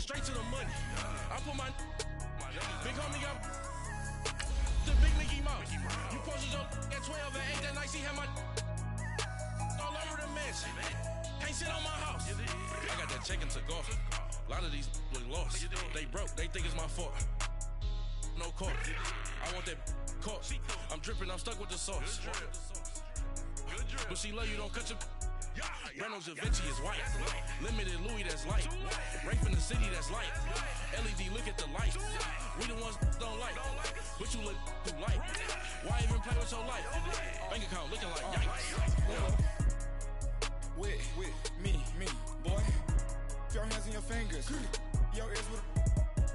straight to the money. I put my big homie got the big Mickey Mouse. You posted your at 12 and 8 that night, she had my all over the mansion. Can't sit on my house. I got that chicken to go. A lot of these look lost. They broke, they think it's my fault. No court. I want that court. I'm dripping, I'm stuck with the sauce. But she love you, don't cut your. Reynolds Da Vinci is white. Limited Louis, that's light. Rape in the city, that's light. LED, look at the lights. We the ones don't like. But you look too light. Why even play with your life? Bank account looking like yikes. With me, boy. Your hands in your fingers. Your ears with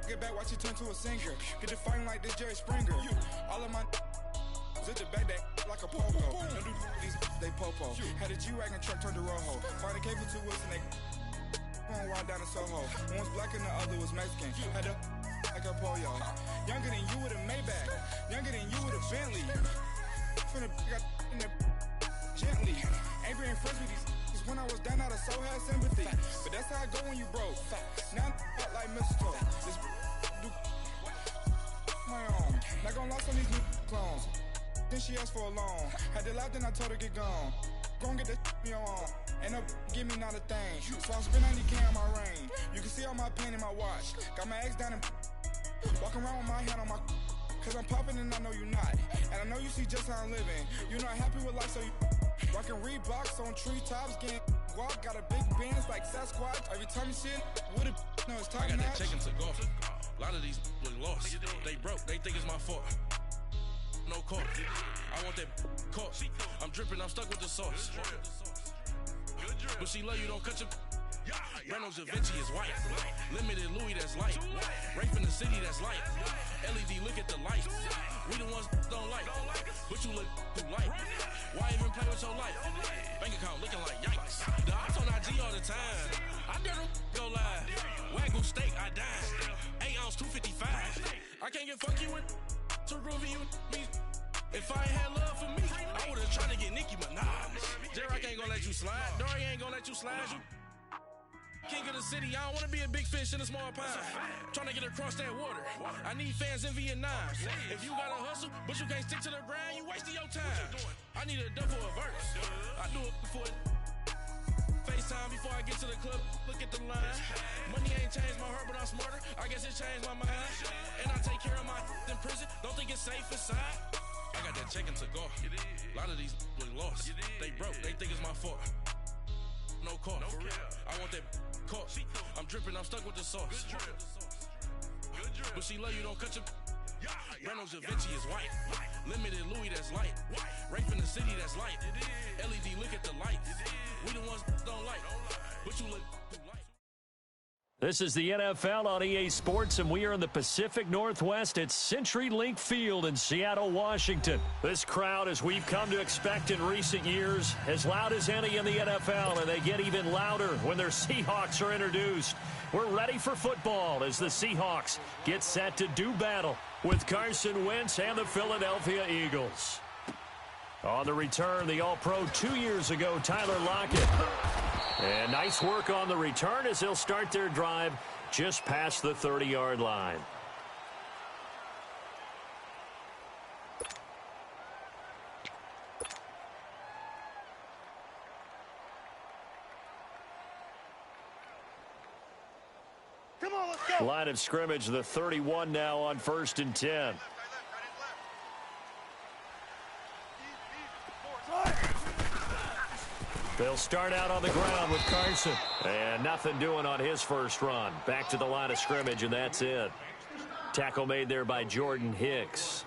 get back, watch it turn to a singer. Get the fighting like this Jerry Springer. All of my at the back that like a pogo. Don't do these, they popo. Had a G-Wagon truck turned to Rojo. Find a cable 2 wheels and they going wild down in Soho. One was black and the other was Mexican. Had a like a pollo. Younger than you with a Maybach. Younger than you with a Bentley. Finna got in the gently. Ain't being friends with these. When I was down, I so had sympathy. But that's how I go when you broke. Now I'm like mistletoe. This do my own. Not gonna lost on these new clones. Then she asked for a loan. Had to laugh, then I told her get gone. Gon' get that me on. Ain't no give me not a thing. So I spend 90K on my range. You can see all my pain in my watch. Got my ex down and walking around with my hand on my. Cause I'm popping and I know you not. And I know you see just how I'm living. You're not happy with life, so you rockin' Reeboks on treetops, getting walk. Got a big Benz like Sasquatch. Every time you shit, with it, no, it's top I got notch. that chicken to go. A lot of these look lost. They broke, they think it's my fault. No court. I want that court. I'm dripping, I'm stuck with the sauce. But she love you, don't cut your. Reynolds Da Vinci is white. Limited Louis, that's light. Rape in the city, that's light. LED, look at the lights. We the ones don't like. But you look too light. Why even play with your life? Bank account looking like yikes. The ops on IG all the time. I dare them go live. Wagyu steak, I dine. 8 ounce, 255. I can't get funky with to groovy you me. If I ain't had love for me, I would've tried to get Nicki Minaj. J-Rock ain't gonna let you slide. Dory ain't gonna let you slide. You king of the city, I don't wanna be a big fish in a small pond. Tryna get across that water. I need fans in Vietnam. If you gotta hustle, but you can't stick to the grind, you wasting your time. I need a dub for a verse. I do it for FaceTime before I get to the club. Look at the line. Money ain't changed my heart, but I'm smarter. I guess it changed my mind. And I take care of my in prison. Don't think it's safe inside. I got that chicken to go. A lot of these look lost. They broke, they think it's my fault. No court. I want that court. I'm dripping, I'm stuck with the sauce. But she love you, don't cut your. Reynolds Da Vinci is white. Limited Louis, that's light. Rape in the city, that's light. LED, look at the lights. We the ones don't like. But you look too light. This is the NFL on EA Sports, and we are in the Pacific Northwest at CenturyLink Field in Seattle, Washington. This crowd, as we've come to expect in recent years, as loud as any in the NFL, and they get even louder when their Seahawks are introduced. We're ready for football as the Seahawks get set to do battle with Carson Wentz and the Philadelphia Eagles. On the return, the All-Pro 2 years ago, Tyler Lockett. And nice work on the return as they'll start their drive just past the 30-yard line. Come on, let's go. Line of scrimmage, the 31 now on 1st and 10. They'll start out on the ground with Carson. And nothing doing on his first run. Back to the line of scrimmage, and that's it. Tackle made there by Jordan Hicks.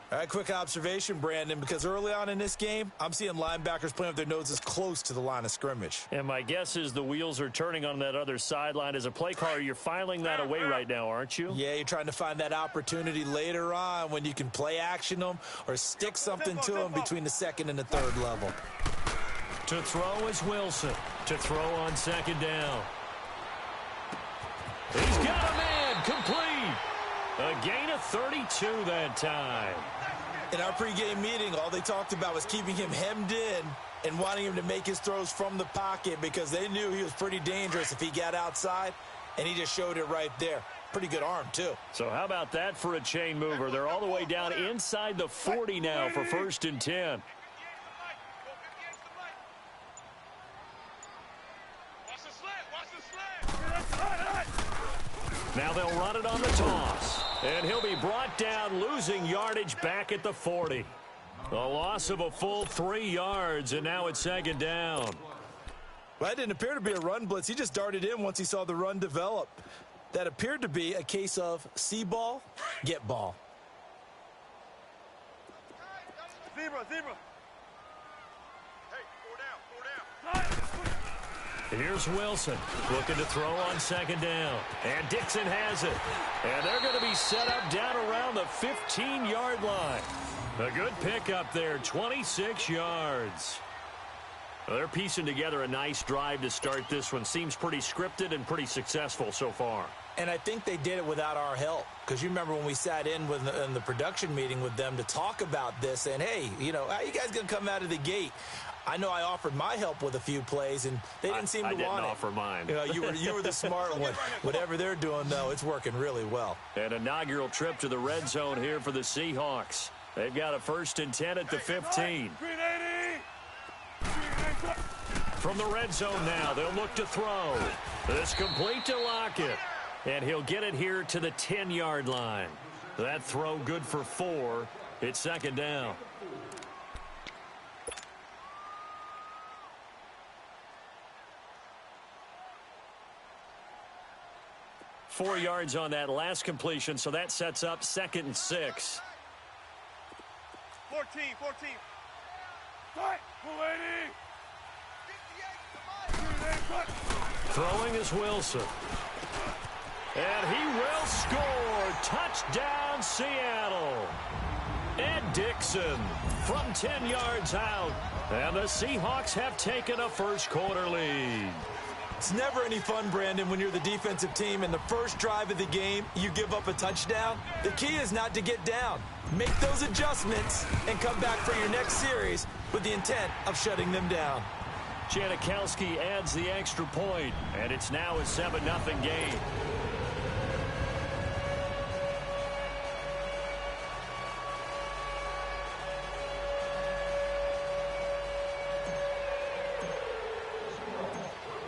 All right, quick observation, Brandon, because early on in this game, I'm seeing linebackers playing with their noses close to the line of scrimmage. And my guess is the wheels are turning on that other sideline. As a play caller, you're filing that away right now, aren't you? Yeah, you're trying to find that opportunity later on when you can play action them or stick something to them between the second and the third level. To throw is Wilson. To throw on 2nd down. He's got a man complete. A gain of 32 that time. In our pregame meeting, all they talked about was keeping him hemmed in and wanting him to make his throws from the pocket because they knew he was pretty dangerous if he got outside. and he just showed it right there. Pretty good arm, too. So how about that for a chain mover? They're all the way down inside the 40 now for 1st and 10. Now they'll run it on the toss. And he'll be brought down, losing yardage back at the 40. A loss of a full 3 yards, and now it's 2nd down. Well, that didn't appear to be a run blitz. He just darted in once he saw the run develop. That appeared to be a case of see ball, get ball. Zebra. Hey, 4 down. Here's Wilson looking to throw on 2nd down. And Dixon has it. And they're going to be set up down around the 15-yard line. A good pickup there, 26 yards. Well, they're piecing together a nice drive to start this one. Seems pretty scripted and pretty successful so far. And I think they did it without our help. Because you remember when we sat in the production meeting with them to talk about this. And, hey, you know, how you guys going to come out of the gate? I know I offered my help with a few plays, and they didn't seem to want it. I didn't offer mine. You know, you were the smart one. Whatever they're doing, though, it's working really well. An inaugural trip to the red zone here for the Seahawks. They've got a 1st and 10 at the 15. From the red zone now, they'll look to throw. This complete to Lockett. And he'll get it here to the 10-yard line. That throw good for 4. It's 2nd down. Four yards on that last completion, so that sets up 2nd and 6. 14. Throwing is Wilson. And he will score. Touchdown, Seattle. Ed Dixon from 10 yards out. And the Seahawks have taken a first-quarter lead. It's never any fun, Brandon, when you're the defensive team and the first drive of the game, you give up a touchdown. The key is not to get down. Make those adjustments and come back for your next series with the intent of shutting them down. Janikowski adds the extra point, and it's now a 7-0 game.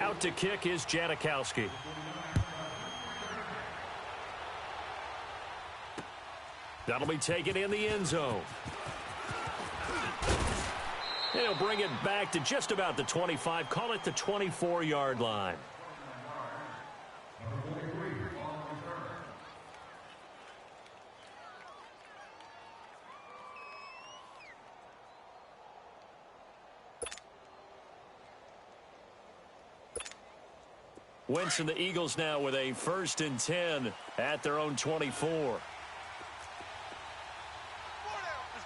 Out to kick is Janikowski. That'll be taken in the end zone. And he'll bring it back to just about the 25. Call it the 24-yard line. Wentz and the Eagles now with a 1st and 10 at their own 24.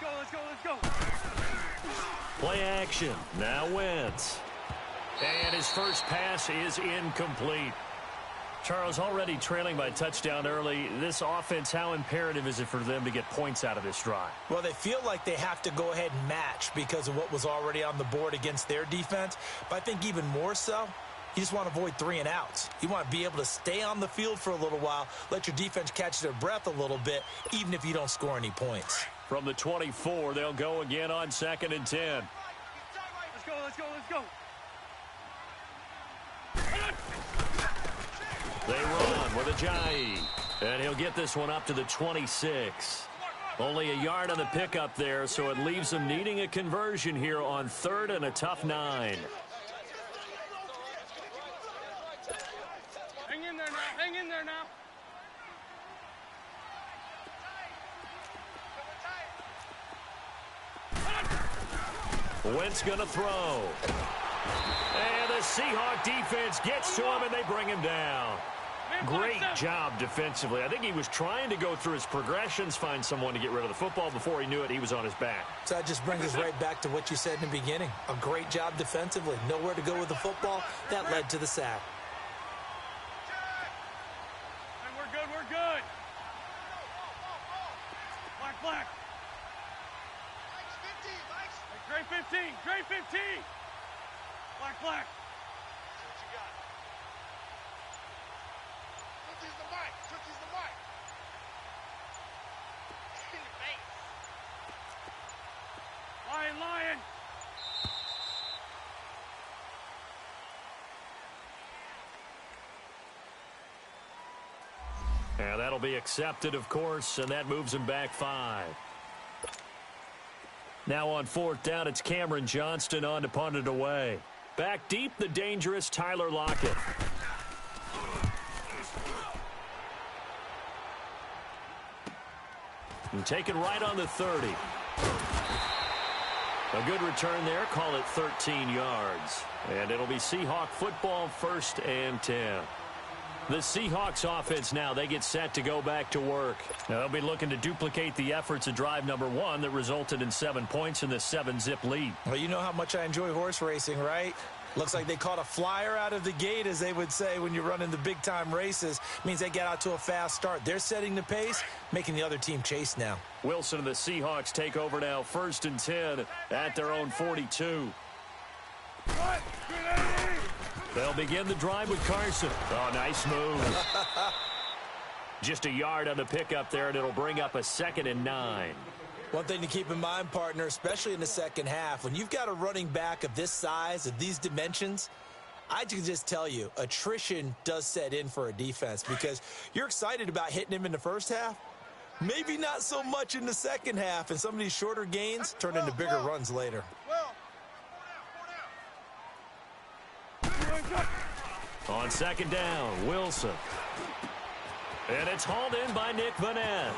Let's go. Play action. Now Wentz. And his first pass is incomplete. Charles, already trailing by touchdown early. This offense, how imperative is it for them to get points out of this drive? Well, they feel like they have to go ahead and match because of what was already on the board against their defense. But I think even more so, you just want to avoid 3 and outs. You want to be able to stay on the field for a little while, let your defense catch their breath a little bit, even if you don't score any points. From the 24, they'll go again on 2nd and 10. Let's go. They run with Ajayi. And he'll get this one up to the 26. Only a yard on the pickup there, so it leaves them needing a conversion here on 3rd and a tough 9. Hang in there now. Wentz going to throw. And the Seahawk defense gets to him, and they bring him down. Great job defensively. I think he was trying to go through his progressions, find someone to get rid of the football. Before he knew it, he was on his back. So that just brings us right back to what you said in the beginning. A great job defensively. Nowhere to go with the football. That led to the sack. We're good. Black. Gray 15. Black. And that'll be accepted, of course, and that moves him back 5. Now on 4th down, it's Cameron Johnston on to punt it away. Back deep, the dangerous Tyler Lockett. And taken right on the 30. A good return there. Call it 13 yards. And it'll be Seahawk football, 1st and 10. The Seahawks offense now, they get set to go back to work. Now, they'll be looking to duplicate the efforts of drive number 1 that resulted in 7 points in the 7-zip lead. Well, you know how much I enjoy horse racing, right? Looks like they caught a flyer out of the gate, as they would say when you're running the big-time races. Means they get out to a fast start. They're setting the pace, making the other team chase now. Wilson and the Seahawks take over now, 1st and 10 at their own 42. They'll begin the drive with Carson. Oh, nice move. Just a yard on the pickup there, and it'll bring up a 2nd and 9. One thing to keep in mind, partner, especially in the second half, when you've got a running back of this size, of these dimensions, I can just tell you, attrition does set in for a defense because you're excited about hitting him in the first half. Maybe not so much in the second half, and some of these shorter gains turn into bigger runs later. On 2nd down, Wilson. And it's hauled in by Nick Vanette.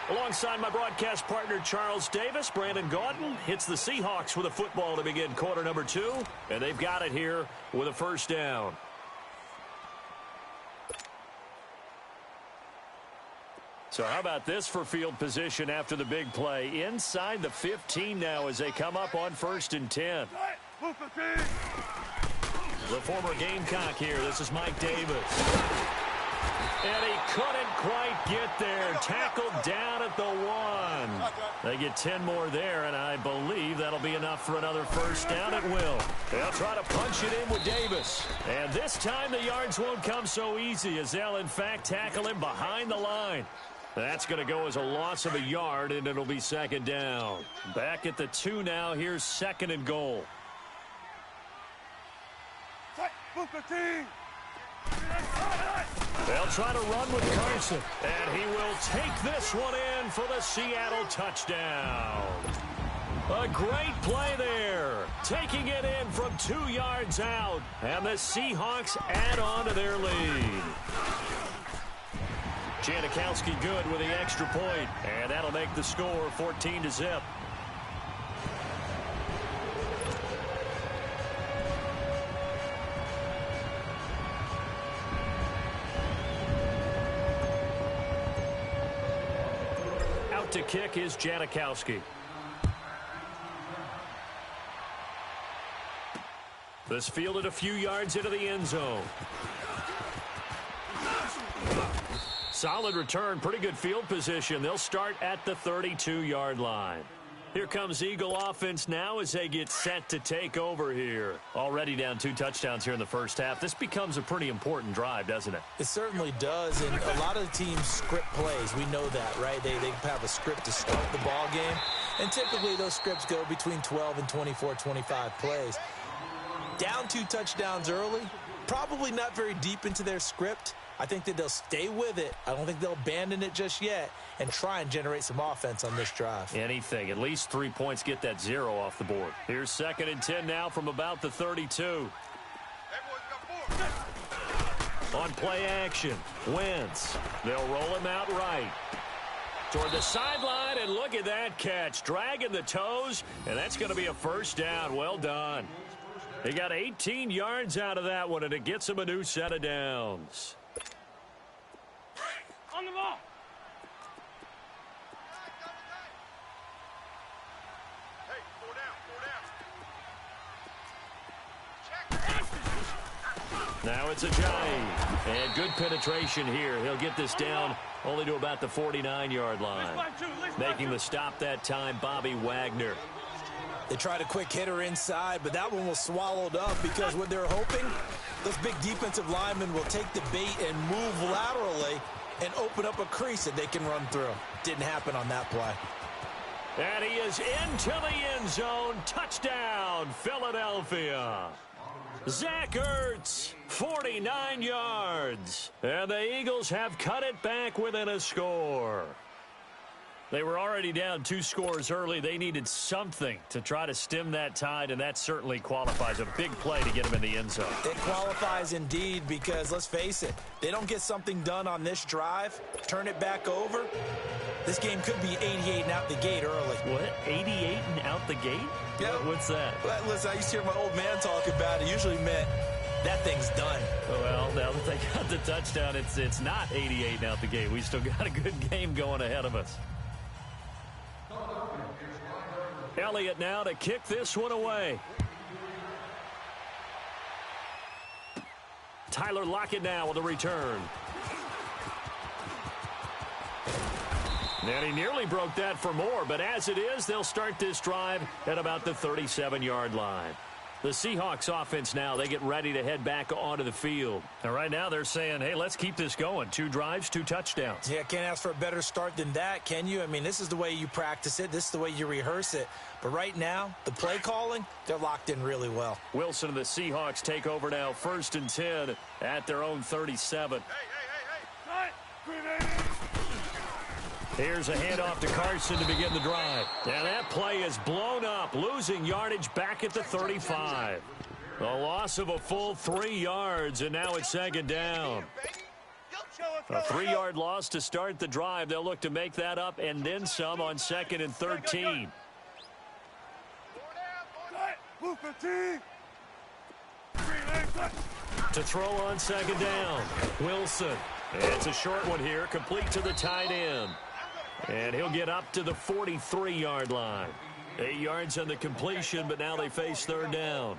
Alongside my broadcast partner, Charles Davis, Brandon Gaudin hits the Seahawks with a football to begin quarter number 2. And they've got it here with a 1st down. So how about this for field position after the big play? Inside the 15 now as they come up on 1st and 10. The former Gamecock here. This is Mike Davis. And he couldn't quite get there. Tackled down at the 1. They get 10 more there, and I believe that'll be enough for another 1st down at will. They'll try to punch it in with Davis. And this time the yards won't come so easy as they'll, in fact, tackle him behind the line. That's going to go as a loss of a yard, and it'll be 2nd down. Back at the 2 now. Here's 2nd and goal. They'll try to run with Carson, and he will take this one in for the Seattle touchdown. A great play there, taking it in from 2 yards out, and the Seahawks add on to their lead. Janikowski good with the extra point, and that'll make the score 14-0. Out to kick is Janikowski. This fielded a few yards into the end zone. Solid return, pretty good field position. They'll start at the 32-yard line. Here comes Eagle offense now as they get set to take over here. Already down 2 touchdowns here in the first half. This becomes a pretty important drive, doesn't it? It certainly does, and a lot of the teams script plays. We know that, right? They have a script to start the ball game, and typically those scripts go between 12 and 24, 25 plays. Down 2 touchdowns early, probably not very deep into their script. I think that they'll stay with it. I don't think they'll abandon it just yet and try and generate some offense on this drive. Anything. At least 3 points, get that 0 off the board. Here's 2nd and 10 now from about the 32. On play action, Wentz. They'll roll him out right. Toward the sideline, and look at that catch. Dragging the toes, and that's going to be a 1st down. Well done. He got 18 yards out of that one, and it gets him a new set of downs. On the ball. Hey, 4 down. Check. Now it's a giant. And good penetration here. He'll get this down only to about the 49-yard line. Making the stop that time, Bobby Wagner. They tried a quick hitter inside, but that one was swallowed up because what they're hoping, those big defensive linemen will take the bait and move laterally and open up a crease that they can run through. Didn't happen on that play. And he is into the end zone. Touchdown, Philadelphia. Zach Ertz, 49 yards. And the Eagles have cut it back within a score. They were already down 2 scores early. They needed something to try to stem that tide, and that certainly qualifies. A big play to get them in the end zone. It qualifies indeed because, let's face it, they don't get something done on this drive, turn it back over, this game could be 88 and out the gate early. What? 88 and out the gate? Yeah. What's that? Well, listen, I used to hear my old man talk about it. It usually meant that thing's done. Well, now that they got the touchdown, it's not 88 and out the gate. We still got a good game going ahead of us. Elliott now to kick this one away. Tyler Lockett now with a return. And he nearly broke that for more, but as it is, they'll start this drive at about the 37-yard line. The Seahawks offense now, they get ready to head back onto the field. And right now they're saying, hey, let's keep this going. 2 drives, 2 touchdowns. Yeah, can't ask for a better start than that, can you? I mean, this is the way you practice it. This is the way you rehearse it. But right now, the play calling, they're locked in really well. Wilson and the Seahawks take over now, 1st and 10 at their own 37. Here's a handoff to Carson to begin the drive. And that play is blown up, losing yardage back at the 35. A loss of a full 3 yards, and now it's 2nd down. A 3-yard loss to start the drive. They'll look to make that up and then some on 2nd and 13. To throw on 2nd down, Wilson. It's a short one here, complete to the tight end. And he'll get up to the 43-yard line. 8 yards on the completion, but now they face 3rd down.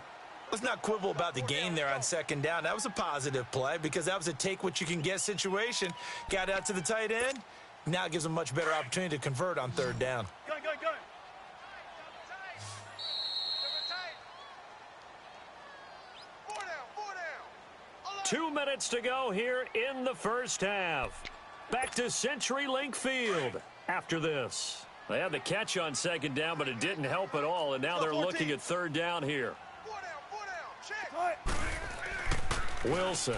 Let's not quibble about the gain there on 2nd down. That was a positive play because that was a take-what-you-can-get situation. Got out to the tight end. Now it gives them a much better opportunity to convert on 3rd down. Go. 2 minutes to go here in the first half. Back to CenturyLink Field after this. They had the catch on 2nd down, but it didn't help at all, and now they're looking at 3rd down here. 4 down. Check. Wilson.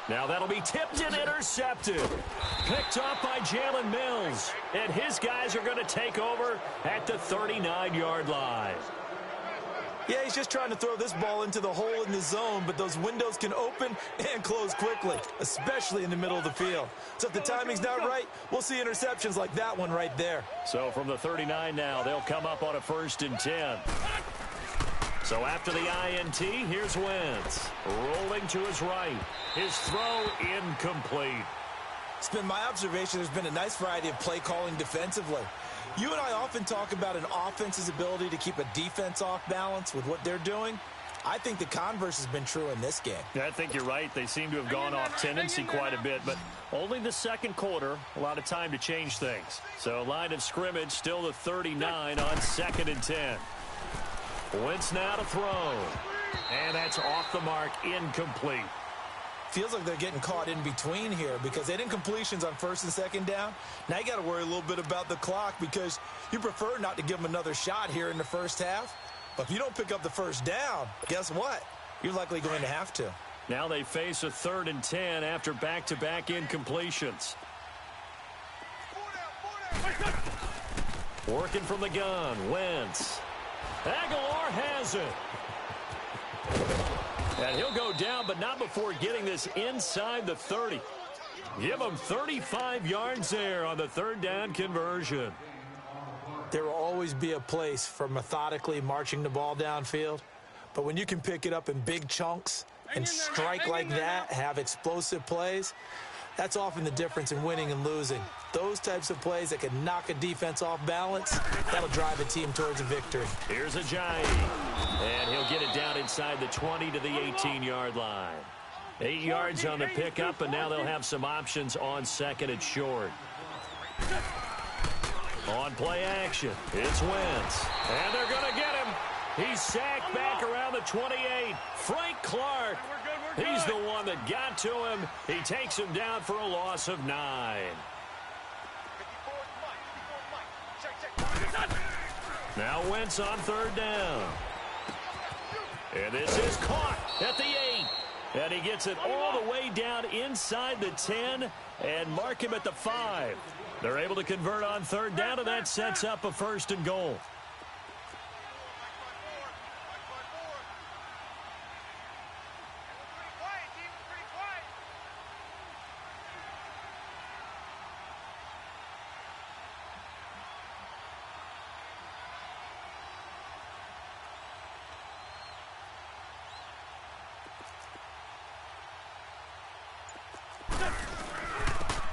Now that'll be tipped and intercepted. Picked off by Jalen Mills, and his guys are going to take over at the 39-yard line. Yeah, he's just trying to throw this ball into the hole in the zone, but those windows can open and close quickly, especially in the middle of the field. So if the timing's not right, we'll see interceptions like that one right there. So from the 39 now, they'll come up on a 1st and 10. So after the INT, here's Wentz. Rolling to his right. His throw incomplete. It's been my observation there's been a nice variety of play calling defensively. You and I often talk about an offense's ability to keep a defense off balance with what they're doing. I think the converse has been true in this game. I think you're right. They seem to have gone off tendency quite a bit, but only the 2nd quarter, a lot of time to change things. So line of scrimmage, still the 39 on 2nd and 10. Wentz now to throw. And that's off the mark, incomplete. Feels like they're getting caught in between here because they didn't completions on 1st and 2nd down. Now you got to worry a little bit about the clock because you prefer not to give them another shot here in the first half. But if you don't pick up the 1st down, guess what? You're likely going to have to. Now they face a 3rd and 10 after back-to-back incompletions. 4 down. Working from the gun, Wentz. Aguilar has it. And he'll go down, but not before getting this inside the 30. Give him 35 yards there on the 3rd down conversion. There will always be a place for methodically marching the ball downfield. But when you can pick it up in big chunks and strike like that, have explosive plays, that's often the difference in winning and losing. Those types of plays that can knock a defense off balance, that'll drive a team towards a victory. Here's Ajayi, and he'll get it down inside the 20 to the 18-yard line. 8 yards on the pickup, and now they'll have some options on 2nd and short. On play action, it's Wentz, and they're going to get him. He's sacked back around the 28. Frank Clark, he's the one that got to him. He takes him down for a loss of 9. Now Wentz on third down. And this is caught at the 8. And he gets it all the way down inside the 10 and mark him at the 5. They're able to convert on third down, and that sets up a 1st and goal.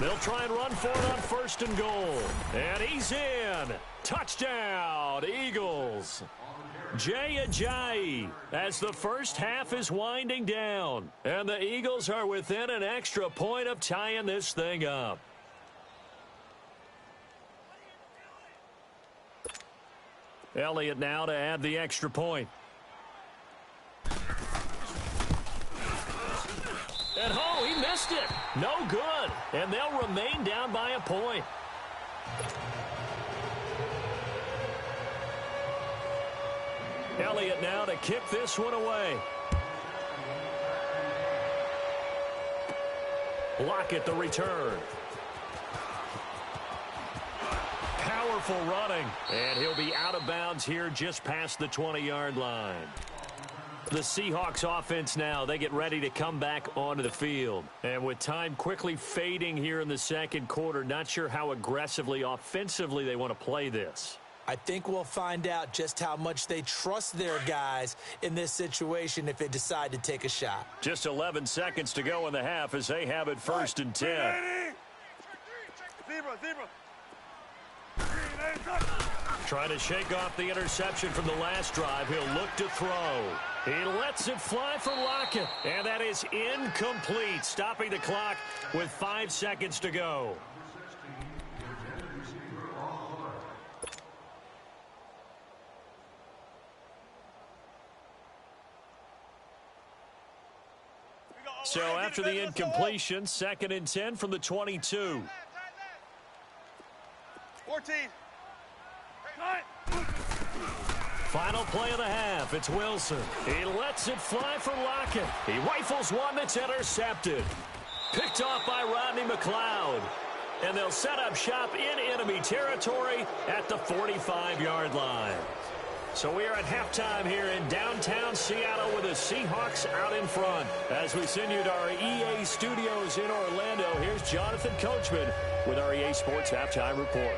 They'll try and run for it on 1st and goal. And he's in. Touchdown, Eagles. Jay Ajayi as the first half is winding down. And the Eagles are within an extra point of tying this thing up. Elliott now to add the extra point. And oh, he missed it. No good. And they'll remain down by a point. Elliott now to kick this one away. Lockett the return. Powerful running. And he'll be out of bounds here just past the 20-yard line. The Seahawks offense now, they get ready to come back onto the field. And with time quickly fading here in the second quarter, not sure how aggressively, offensively they want to play this. I think we'll find out just how much they trust their guys in this situation if they decide to take a shot. Just 11 seconds to go in the half as they have it 1st and 10. Zebra. Trying to shake off the interception from the last drive. He'll look to throw. He lets it fly for Lockett. And that is incomplete, stopping the clock with 5 seconds to go. So after the incompletion, 2nd and 10 from the 22. 14. Final play of the half. It's Wilson. He lets it fly for Lockett. He rifles one that's intercepted. Picked off by Rodney McLeod. And they'll set up shop in enemy territory at the 45-yard line. So we are at halftime here in downtown Seattle with the Seahawks out in front. As we send you to our EA studios in Orlando, here's Jonathan Coachman with our EA Sports Halftime Report.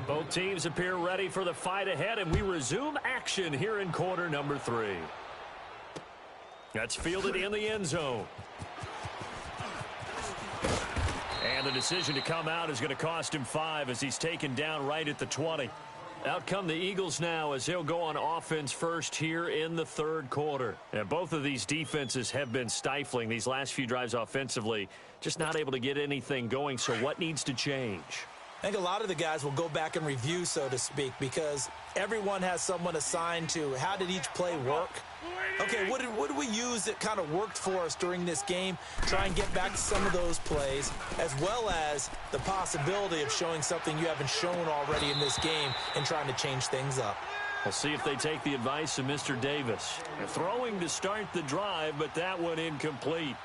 Both teams appear ready for the fight ahead, and we resume action here in quarter number 3. That's fielded in the end zone. And the decision to come out is going to cost him 5 as he's taken down right at the 20. Out come the Eagles now as they'll go on offense first here in the third quarter. And both of these defenses have been stifling these last few drives offensively, just not able to get anything going. So what needs to change? I think a lot of the guys will go back and review, so to speak, because everyone has someone assigned to how did each play work. Okay, what did we use that kind of worked for us during this game? Try and get back to some of those plays, as well as the possibility of showing something you haven't shown already in this game and trying to change things up. We'll see if they take the advice of Mr. Davis. They're throwing to start the drive, but that one incomplete.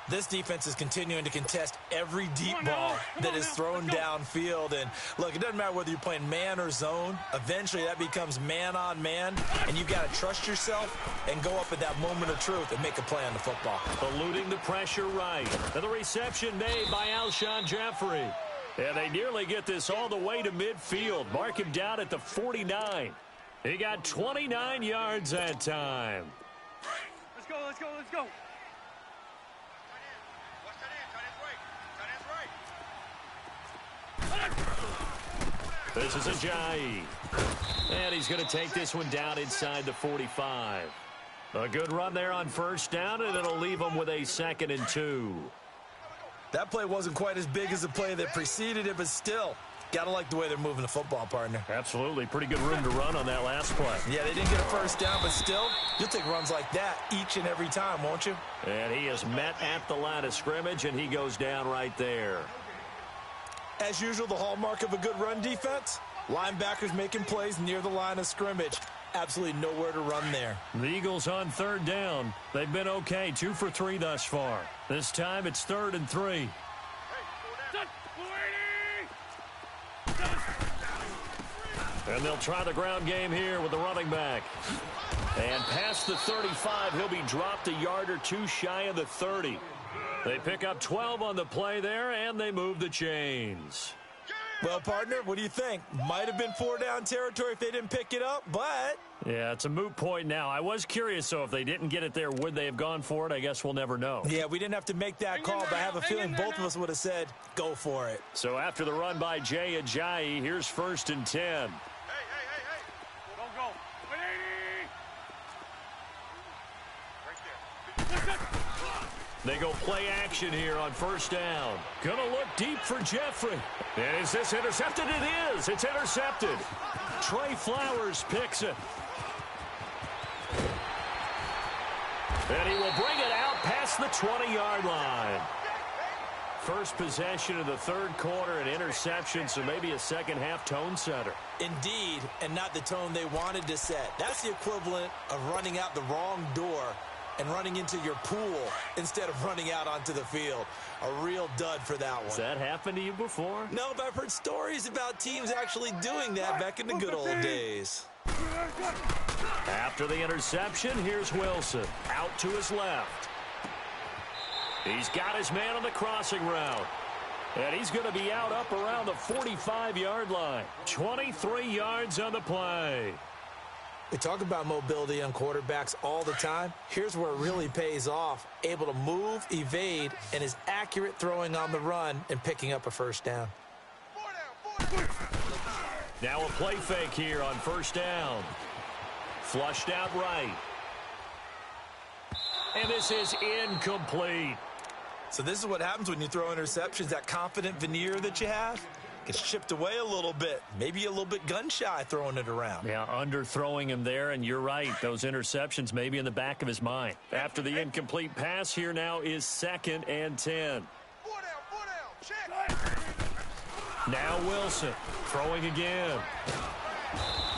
This defense is continuing to contest every deep ball that is thrown downfield. And, look, it doesn't matter whether you're playing man or zone. Eventually, that becomes man-on-man, and you've got to trust yourself and go up at that moment of truth and make a play on the football. Eluding the pressure right. And the reception made by Alshon Jeffrey. And they nearly get this all the way to midfield. Mark him down at the 49. He got 29 yards that time. Let's go. This is Ajayi. And he's going to take this one down inside the 45. A good run there on first down, and it'll leave him with a 2nd and 2. That play wasn't quite as big as the play that preceded it, but still, got to like the way they're moving the football, partner. Absolutely. Pretty good room to run on that last play. Yeah, they didn't get a first down, but still, you'll take runs like that each and every time, won't you? And he is met at the line of scrimmage, and he goes down right there. As usual, the hallmark of a good run defense, linebackers making plays near the line of scrimmage. Absolutely nowhere to run there. The Eagles on third down. They've been okay, 2 for 3 thus far. This time it's 3rd and 3. And they'll try the ground game here with the running back. And past the 35, he'll be dropped a yard or 2 shy of the 30. They pick up 12 on the play there, and they move the chains. Well, partner, what do you think? Might have been 4-down territory if they didn't pick it up, but... Yeah, it's a moot point now. I was curious, so if they didn't get it there, would they have gone for it? I guess we'll never know. Yeah, we didn't have to make that call, but I have a feeling both of us would have said, go for it. So after the run by Jay Ajayi, here's 1st and 10. Don't go. 180. They go play action here on 1st down. Gonna look deep for Jeffrey. And is this intercepted? It is. It's intercepted. Trey Flowers picks it. And he will bring it out past the 20-yard line. First possession of the 3rd quarter, an interception, so maybe a second-half tone setter. Indeed, and not the tone they wanted to set. That's the equivalent of running out the wrong door and running into your pool instead of running out onto the field. A real dud for that one. Has that happened to you before? No, but I've heard stories about teams actually doing that back in the good old days. After the interception, here's Wilson. Out to his left. He's got his man on the crossing route. And he's going to be out up around the 45-yard line. 23 yards on the play. We talk about mobility on quarterbacks all the time. Here's where it really pays off. Able to move, evade, and is accurate throwing on the run and picking up a 1st down. Now a play fake here on 1st down. Flushed out right. And this is incomplete. So this is what happens when you throw interceptions. That confident veneer that you have gets chipped away a little bit. Maybe a little bit gun-shy throwing it around. Yeah, underthrowing him there, and you're right. Those interceptions may be in the back of his mind. After the incomplete pass, here now is 2nd and 10. 4 down, check. Now Wilson throwing again.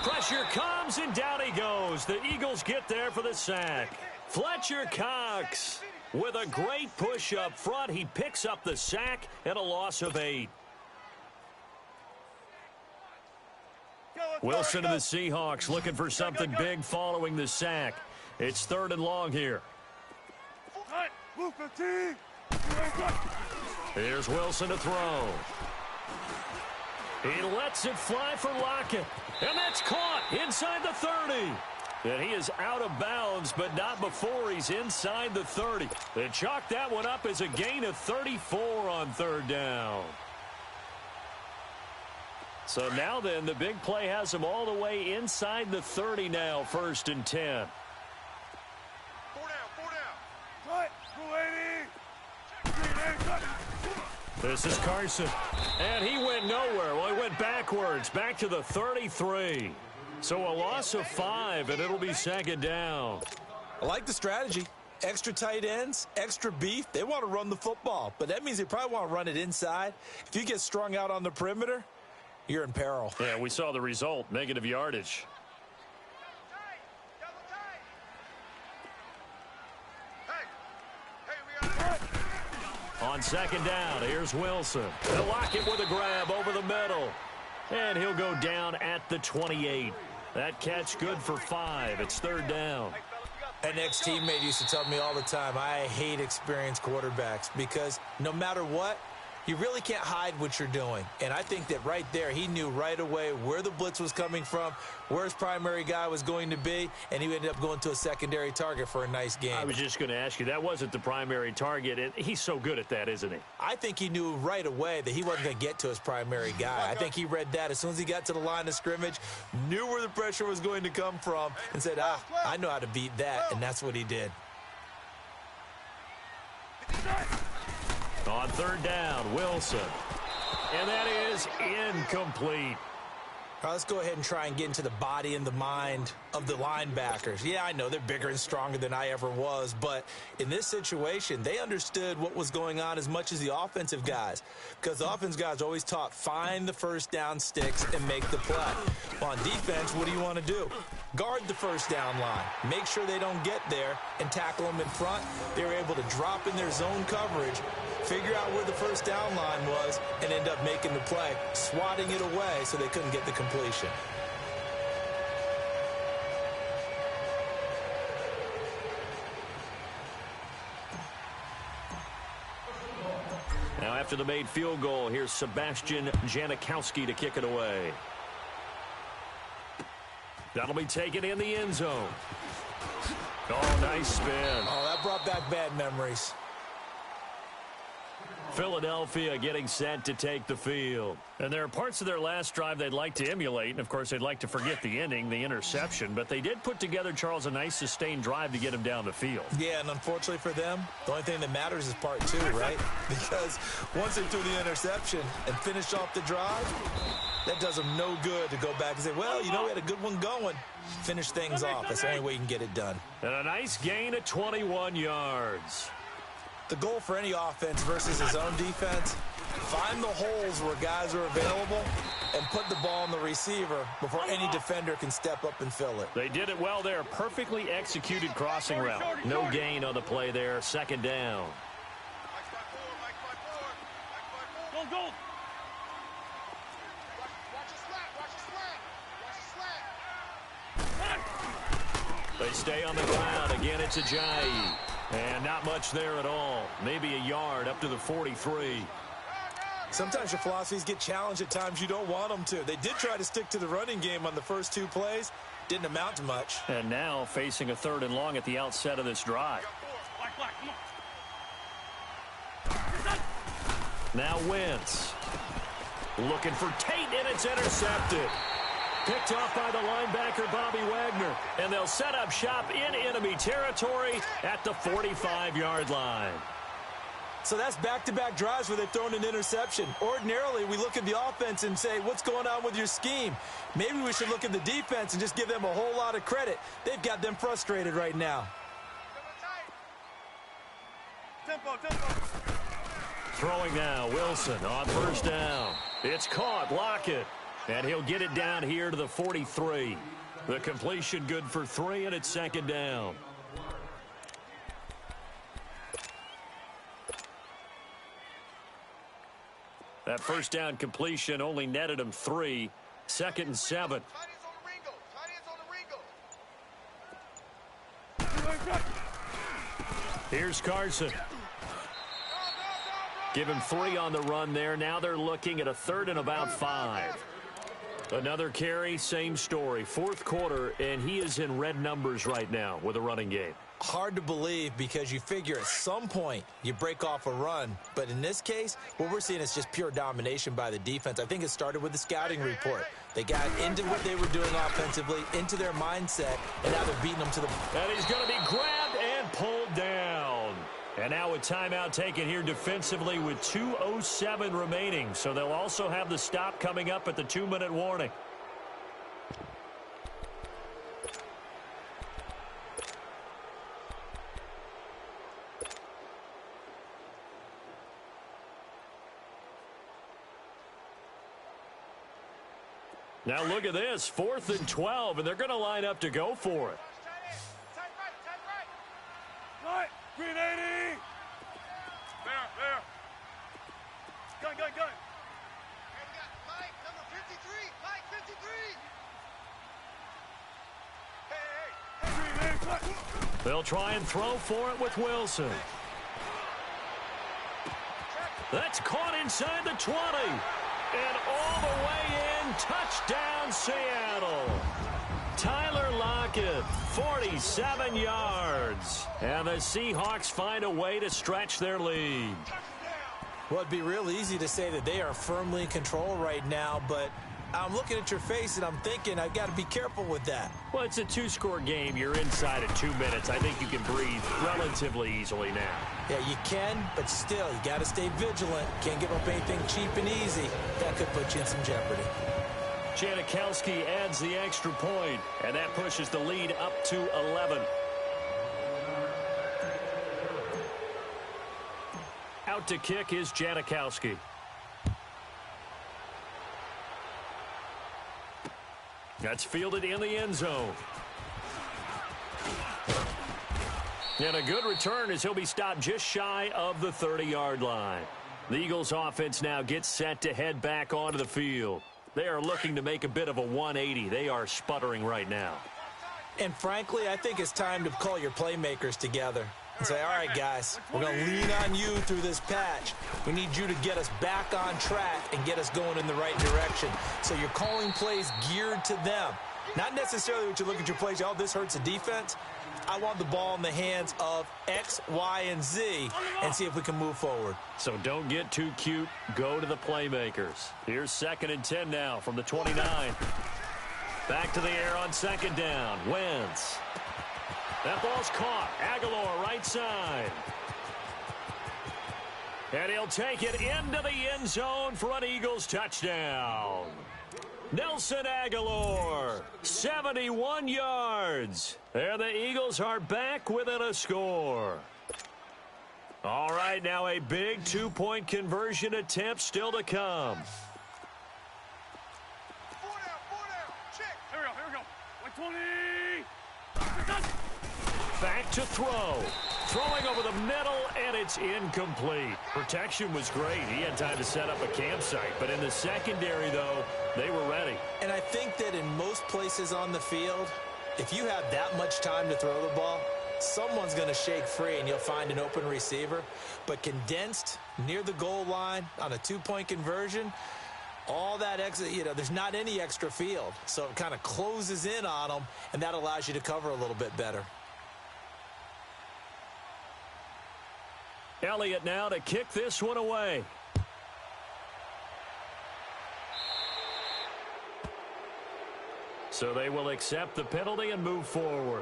Pressure comes, and down he goes. The Eagles get there for the sack. Fletcher Cox with a great push up front. He picks up the sack and a loss of 8. Wilson and the Seahawks looking for something big following the sack. It's 3rd and long here. Here's Wilson to throw. He lets it fly for Lockett. And that's caught inside the 30. And he is out of bounds, but not before he's inside the 30. They chalk that one up as a gain of 34 on 3rd down. So now then, the big play has him all the way inside the 30 now, 1st and 10. 4 down. This is Carson. And he went nowhere. Well, he went backwards, back to the 33. So a loss of 5, and it'll be 2nd down. I like the strategy. Extra tight ends, extra beef. They want to run the football, but that means they probably want to run it inside. If you get strung out on the perimeter, you're in peril. Yeah, we saw the result, negative yardage. On 2nd down, here's Wilson. And Lockett with a grab over the middle. And he'll go down at the 28. That catch good for 5. It's 3rd down. An ex-teammate used to tell me all the time, I hate experienced quarterbacks because no matter what, you really can't hide what you're doing. And I think that right there, he knew right away where the blitz was coming from, where his primary guy was going to be, and he ended up going to a secondary target for a nice game. I was just going to ask you, that wasn't the primary target, and he's so good at that, isn't he? I think he knew right away that he wasn't going to get to his primary guy. I think he read that as soon as he got to the line of scrimmage, knew where the pressure was going to come from, and said, I know how to beat that, and that's what he did. On 3rd down, Wilson. And that is incomplete. All right, let's go ahead and try and get into the body and the mind of the linebackers. Yeah, I know they're bigger and stronger than I ever was, but in this situation, they understood what was going on as much as the offensive guys, because the offensive guys are always taught, find the first down sticks and make the play. Well, on defense, what do you want to do? Guard the first down line. Make sure they don't get there and tackle them in front. They were able to drop in their zone coverage, figure out where the first down line was, and end up making the play, swatting it away so they couldn't get the completion. Now after the made field goal, here's Sebastian Janikowski to kick it away. That'll be taken in the end zone. Oh, nice spin. Oh, that brought back bad memories. Philadelphia getting set to take the field. And there are parts of their last drive they'd like to emulate, and of course they'd like to forget the ending, the interception, but they did put together, Charles, a nice sustained drive to get him down the field. Yeah, and unfortunately for them, the only thing that matters is part two, right? Because once they threw the interception and finished off the drive, that does them no good to go back and say, well, you know, we had a good one going. Finish things off. That's the only way you can get it done. And a nice gain of 21 yards. The goal for any offense versus his own defense, find the holes where guys are available and put the ball on the receiver before any defender can step up and fill it. They did it well there. Perfectly executed crossing route. No gain on the play there. Second down. Go, go. They stay on the ground. Again, it's Ajayi. And not much there at all. Maybe a yard up to the 43. Sometimes your philosophies get challenged at times you don't want them to. They did try to stick to the running game on the first two plays. Didn't amount to much. And now facing a 3rd and long at the outset of this drive. Black, come on. Now Wentz. Looking for Tate, and it's intercepted. Picked off by the linebacker, Bobby Wagner. And they'll set up shop in enemy territory at the 45-yard line. So that's back-to-back drives where they've thrown an interception. Ordinarily, we look at the offense and say, what's going on with your scheme? Maybe we should look at the defense and just give them a whole lot of credit. They've got them frustrated right now. Tempo. Throwing now, Wilson on first down. It's caught, Lockett. And he'll get it down here to the 43. The completion good for 3, and it's second down. That first down completion only netted him 3. 2nd and 7. Here's Carson. Give him 3 on the run there. Now they're looking at a 3rd and about 5. Another carry, same story. 4th quarter, and he is in red numbers right now with a running game. Hard to believe because you figure at some point you break off a run. But in this case, what we're seeing is just pure domination by the defense. I think it started with the scouting report. They got into what they were doing offensively, into their mindset, and now they're beating them to the... And he's going to be grabbed and pulled down. And now a timeout taken here defensively with 2:07 remaining. So they'll also have the stop coming up at the 2-minute warning. Now look at this, 4th and 12, and they're going to line up to go for it. Right, 380. There. Gun. Hey, we got Mike, number 53. Mike, 53. Hey. They'll try and throw for it with Wilson. That's caught inside the 20. And all the way in, touchdown Seattle. Tyler Lockett, 47 yards. And the Seahawks find a way to stretch their lead. Well, it'd be real easy to say that they are firmly in control right now, but I'm looking at your face and I'm thinking I've got to be careful with that. Well, it's a 2-score game. You're inside at 2 minutes. I think you can breathe relatively easily now. Yeah, you can, but still, you got to stay vigilant. Can't give up anything cheap and easy. That could put you in some jeopardy. Janikowski adds the extra point, and that pushes the lead up to 11. Out to kick is Janikowski. That's fielded in the end zone. And a good return as he'll be stopped just shy of the 30-yard line. The Eagles offense now gets set to head back onto the field. They are looking to make a bit of a 180. They are sputtering right now. And frankly, I think it's time to call your playmakers together and say, all right, guys, we're going to lean on you through this patch. We need you to get us back on track and get us going in the right direction. So you're calling plays geared to them. Not necessarily what you look at your plays, oh, this hurts the defense. I want the ball in the hands of X, Y, and Z and see if we can move forward. So don't get too cute. Go to the playmakers. Here's 2nd and 10 now from the 29. Back to the air on 2nd down. Wentz. That ball's caught. Aguilar right side. And he'll take it into the end zone for an Eagles touchdown. Nelson Aguilar, 71 yards. And the Eagles are back within a score. All right, now a big 2-point conversion attempt still to come. 4 down, check. Here we go. 120. Back to throw. Throwing over the middle, and it's incomplete. Protection was great. He had time to set up a campsite. But in the secondary, though, they were ready. And I think that in most places on the field, if you have that much time to throw the ball, someone's going to shake free and you'll find an open receiver. But condensed near the goal line on a 2-point conversion, all that extra, there's not any extra field. So it kind of closes in on them, and that allows you to cover a little bit better. Elliott now to kick this one away. So they will accept the penalty and move forward.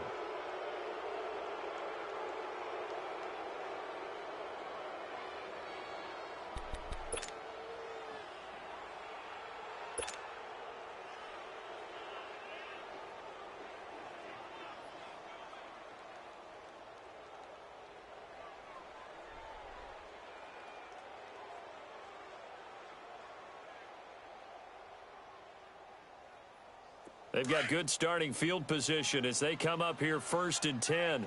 They've got good starting field position as they come up here 1st and 10.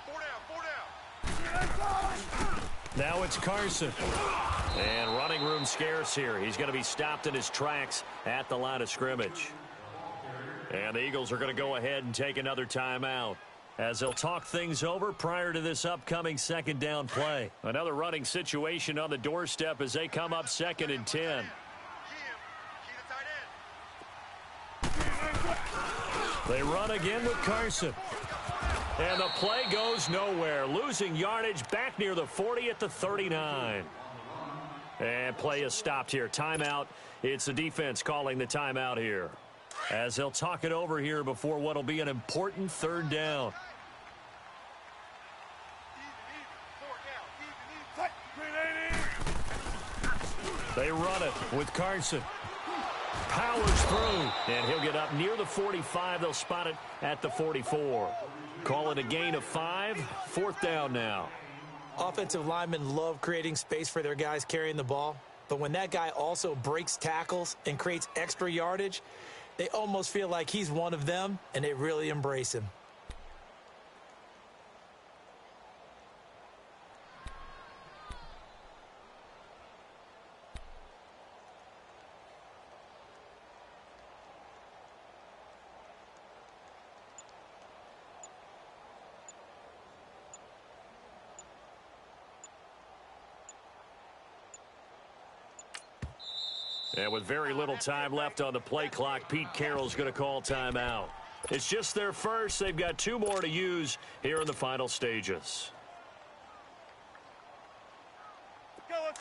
4 down. Now it's Carson. And running room scarce here. He's going to be stopped in his tracks at the line of scrimmage. And the Eagles are going to go ahead and take another timeout as they'll talk things over prior to this upcoming 2nd down play. Another running situation on the doorstep as they come up 2nd and 10. They run again with Carson. And the play goes nowhere. Losing yardage back near the 40 at the 39. And play is stopped here. Timeout. It's the defense calling the timeout here, as they'll talk it over here before what will be an important 3rd down. They run it with Carson. Powers through, and he'll get up near the 45. They'll spot it at the 44. Call it a gain of 5. 4th down now. Offensive linemen love creating space for their guys carrying the ball, but when that guy also breaks tackles and creates extra yardage, they almost feel like he's one of them, and they really embrace him. And with very little time left on the play clock, Pete Carroll's going to call timeout. It's just their first. They've got 2 more to use here in the final stages.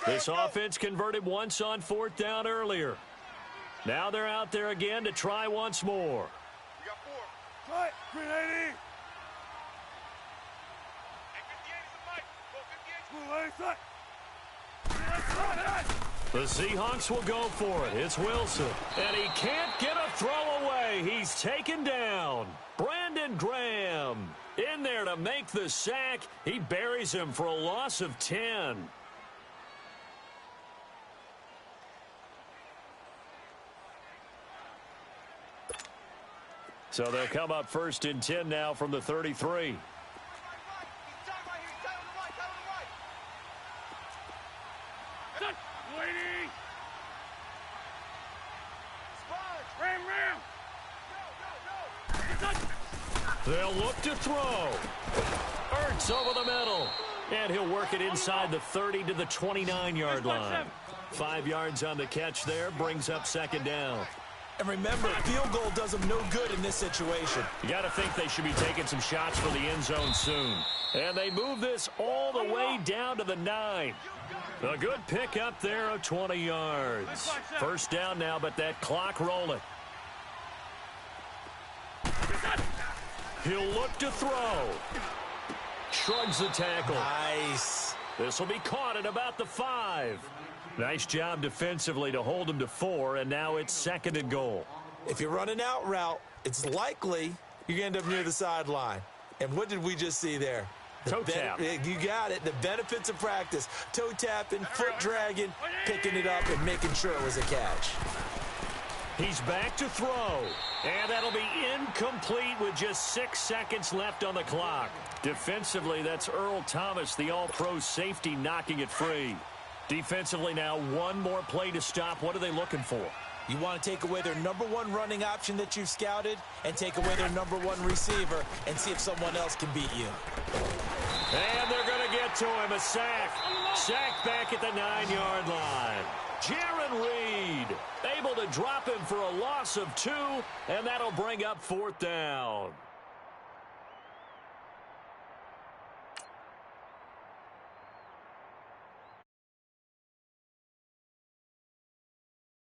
This offense converted once on 4th down earlier. Now they're out there again to try once more. We got 4. Try it. 380. Hey, 58 is the mic. Go 58. Move, The Seahawks will go for it. It's Wilson. And he can't get a throw away. He's taken down. Brandon Graham in there to make the sack. He buries him for a loss of 10. So they'll come up first and 10 now from the 33. They'll look to throw. Ertz over the middle. And he'll work it inside the 30 to the 29-yard line. 5 yards on the catch there, brings up second down. And remember, field goal does them no good in this situation. You got to think they should be taking some shots for the end zone soon. And they move this all the way down to the 9. A good pick up there of 20 yards. First down now, but that clock rolling. He'll look to throw. Shrugs the tackle. Nice. This will be caught at about the 5. Nice job defensively to hold him to 4, and now it's second and goal. If you're running out route, it's likely you're going to end up near the sideline. And what did we just see there? Toe tap. You got it. The benefits of practice. Toe tapping, foot dragging, picking it up, and making sure it was a catch. He's back to throw. And that'll be incomplete with just 6 seconds left on the clock. Defensively, that's Earl Thomas, the all-pro safety, knocking it free. Defensively now, one more play to stop. What are they looking for? You want to take away their number 1 running option that you've scouted and take away their number 1 receiver and see if someone else can beat you. And they're going to get to him. A sack. Sack back at the 9-yard line. Jaron Reed able to drop him for a loss of 2, and that'll bring up 4th down.